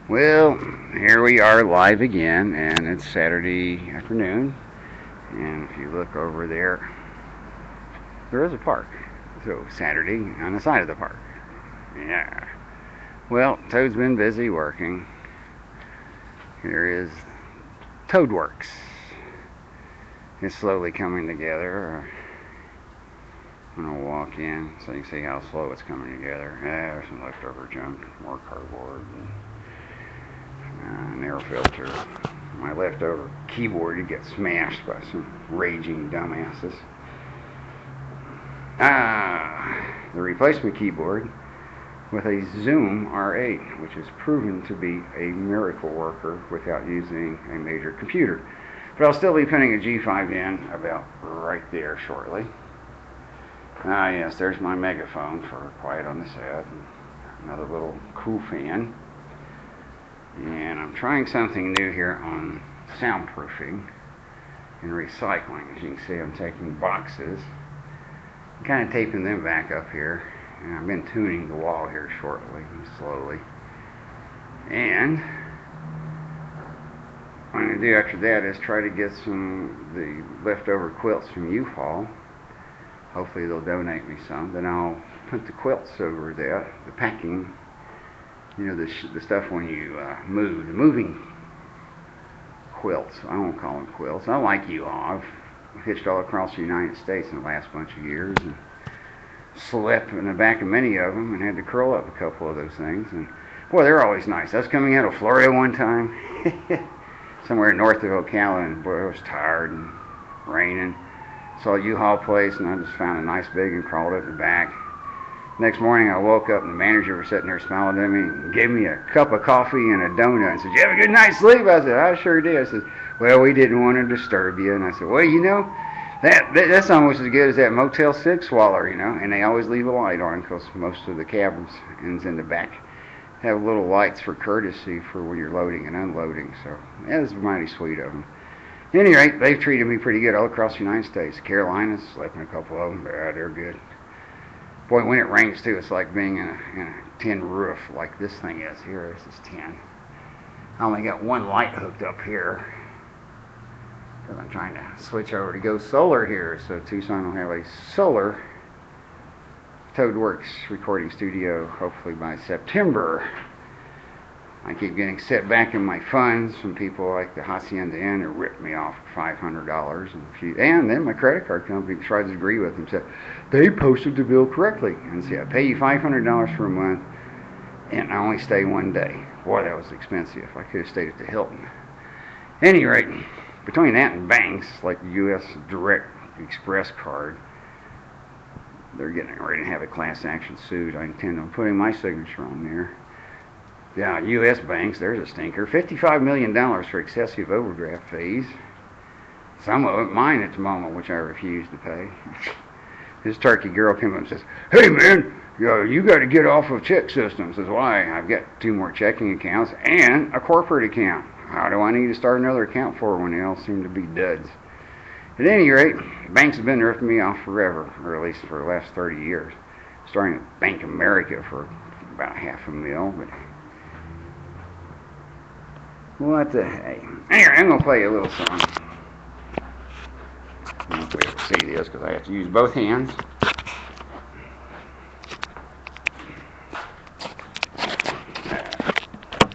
Well, here we are live again, and it's Saturday afternoon. And if you look over there, there is a park. So, Saturday on the side of the park. Yeah. Well, Toad's been busy working. Here is Toadworks. It's slowly coming together. I'm going to walk in so you can see how slow it's coming together. There's some leftover junk, more cardboard. An air filter. My leftover keyboard gets smashed by some raging dumbasses. The replacement keyboard with a Zoom R8, which is proven to be a miracle worker without using a major computer. But I'll still be putting a G5 in about right there shortly. Yes, there's my megaphone for quiet on the set. Another little cool fan. And I'm trying something new here on soundproofing and recycling. As you can see, I'm taking boxes, kind of taping them back up here. And I've been tuning the wall here slowly. And what I'm going to do after that is try to get some the leftover quilts from U-Haul. Hopefully they'll donate me some. Then I'll put the quilts over there, the packing. You know, the stuff when you move, the moving quilts. I won't call them quilts. I like U-Haul. I've hitched all across the United States in the last bunch of years and slept in the back of many of them and had to curl up a couple of those things. And boy, they're always nice. I was coming out of Florida one time, somewhere north of Ocala, and boy, I was tired and raining. Saw a U-Haul place, and I just found a nice big and crawled up the back. Next morning, I woke up, and the manager was sitting there smiling at me and gave me a cup of coffee and a donut and said, "You have a good night's sleep?" I said, "I sure did." I said, "Well, we didn't want to disturb you." And I said, "Well, you know, that's almost as good as that Motel 6 swaller, you know." And they always leave a light on because most of the cabins ends in the back have little lights for courtesy for when you're loading and unloading. So that was mighty sweet of them. At any rate, they've treated me pretty good all across the United States. Carolinas, slept in a couple of them. They're good. Boy, when it rains too, it's like being in a tin roof like this thing is here. This is tin. I only got one light hooked up here because I'm trying to switch over to go solar here. So Tucson will have a solar Toadworks recording studio hopefully by September. I keep getting set back in my funds from people like the Hacienda Inn who ripped me off for $500. And then my credit card company tried to agree with them and said, they posted the bill correctly. And said, I pay you $500 for a month, and I only stay one day. Boy, that was expensive. I could have stayed at the Hilton. At any rate, between that and banks, like the U.S. Direct Express card, they're getting ready to have a class action suit. I intend on putting my signature on there. Yeah, U.S. banks, there's a stinker. $55 million for excessive overdraft fees. Some of it mine at the moment, which I refuse to pay. This turkey girl came up and says, "Hey man, you got to get off of check systems." Says, "Why? I've got 2 more checking accounts and a corporate account. How do I need to start another account for when they all seem to be duds?" At any rate, banks have been ripping me off forever, or at least for the last 30 years. Starting at Bank of America for about $500,000, but what the hey. Anyway, I'm going to play you a little song. I don't know if we ever see this because I have to use both hands.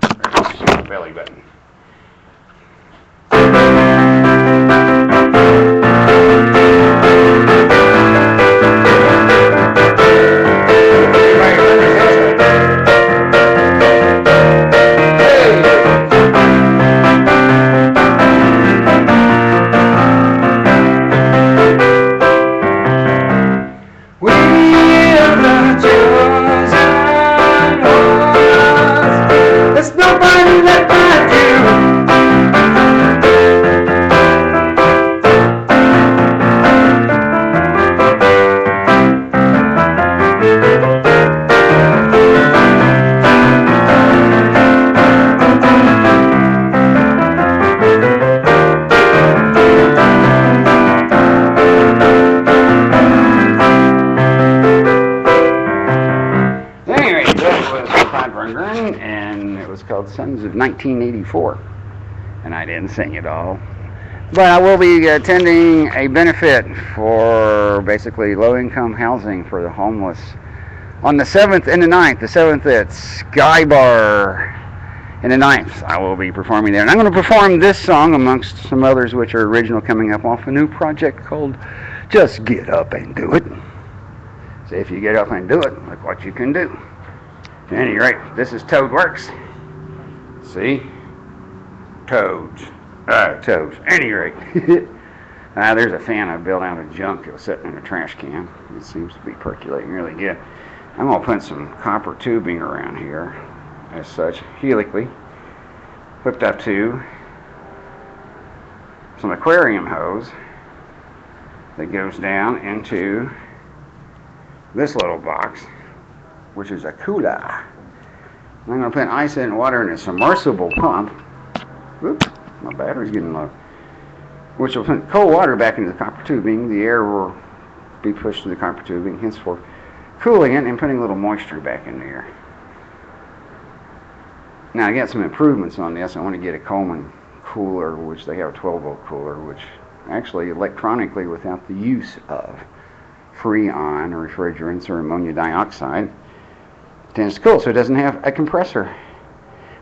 There's the belly button. Nobody left my song, and it was called Sons of 1984. And I didn't sing it all. But I will be attending a benefit for basically low-income housing for the homeless on the 7th and the 9th. The 7th at Sky Bar. And the 9th, I will be performing there. And I'm going to perform this song amongst some others which are original coming up off a new project called Just Get Up and Do It. So if you get up and do it, look what you can do. At any rate, this is Toad Works. See? Toads. Toads. At any rate. There's a fan I built out of junk that was sitting in a trash can. It seems to be percolating really good. I'm going to put some copper tubing around here, as such, helically, hooked up to some aquarium hose that goes down into this little box, which is a cooler. I'm going to put ice and water in a submersible pump. Oops, my battery's getting low. Which will put cold water back into the copper tubing. The air will be pushed to the copper tubing, henceforth cooling it and putting a little moisture back in the air. Now I got some improvements on this. I want to get a Coleman cooler, which they have a 12-volt cooler, which actually electronically, without the use of Freon or refrigerants or ammonia dioxide, tends to cool, so it doesn't have a compressor.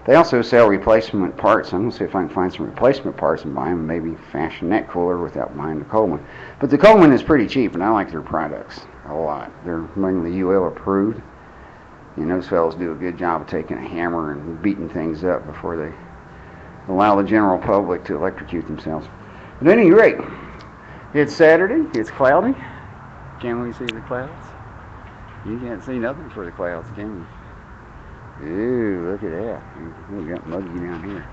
They also sell replacement parts. I'm going to see if I can find some replacement parts and buy them and maybe fashion that cooler without buying the Coleman. But the Coleman is pretty cheap, and I like their products a lot. They're mainly UL approved. And those fellows do a good job of taking a hammer and beating things up before they allow the general public to electrocute themselves. At any rate, it's Saturday, it's cloudy. Can we see the clouds? You can't see nothing for the clouds, can you? Ooh, look at that. We got muggy down here.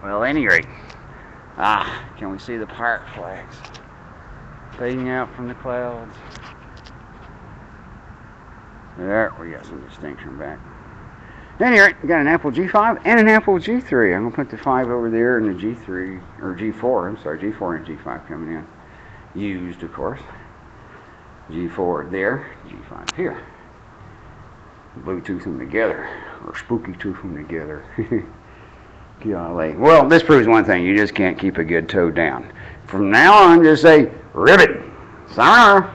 Well, at any rate, can we see the park flags fading out from the clouds? There, we got some distinction back. At any rate, we got an Apple G5 and an Apple G3. I'm going to put the 5 over there and the G3, or G4, I'm sorry, G4 and G5 coming in. Used, of course. G4 there, G5 here. Bluetooth them together, or spooky tooth them together. Golly. Well, this proves one thing. You just can't keep a good toe down. From now on, just say, ribbit. Sayonara.